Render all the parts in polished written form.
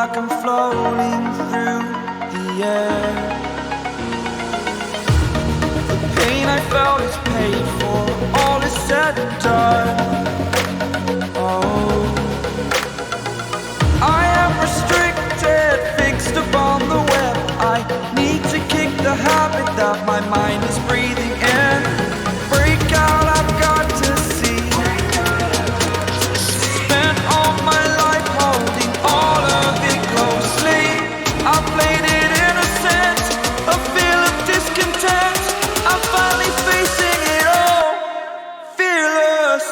like I'm floating through the air. The pain I felt is paid for, all is said and done. Oh, I am restricted, fixed upon the web. I need to kick the habit that my mind is breathing in. Break out, I've got to see. Spent all my life holding all of it closely. I played it innocent, a feel of discontent. I'm finally facing it all, fearless.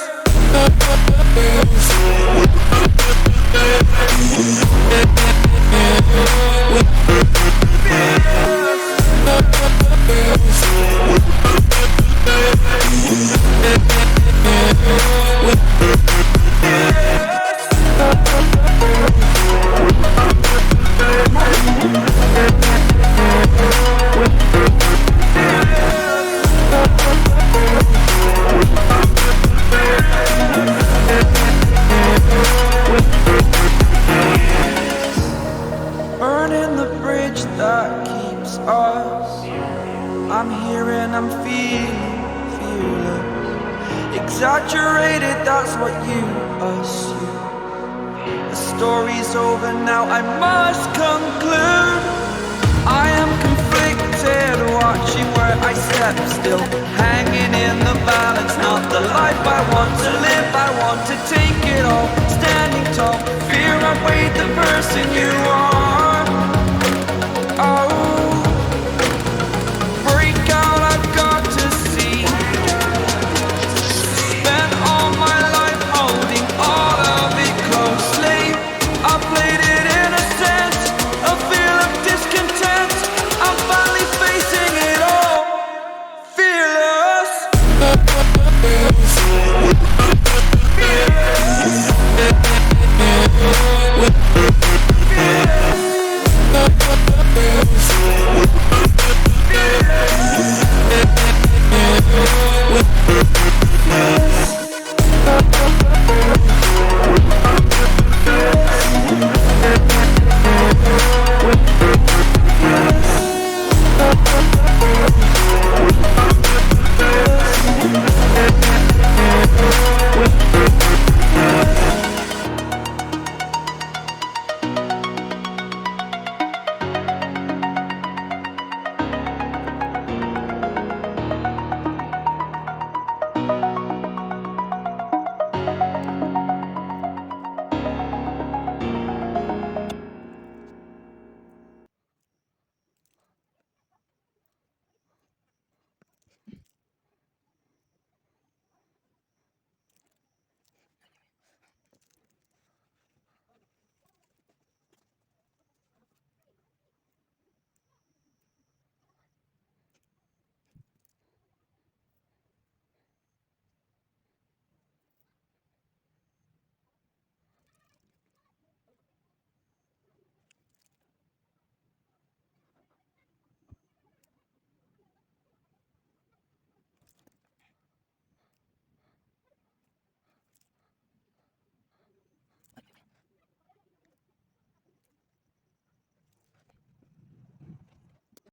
Burning the bridge that keeps us. I'm here and I'm feeling fearless. Exaggerated, that's what you assume. The story's over now, I must conclude. I am conflicted, watching where I step still, hanging in the balance. Not the life I want to live, I want to take it all. Standing tall, fear I weighed the person you are.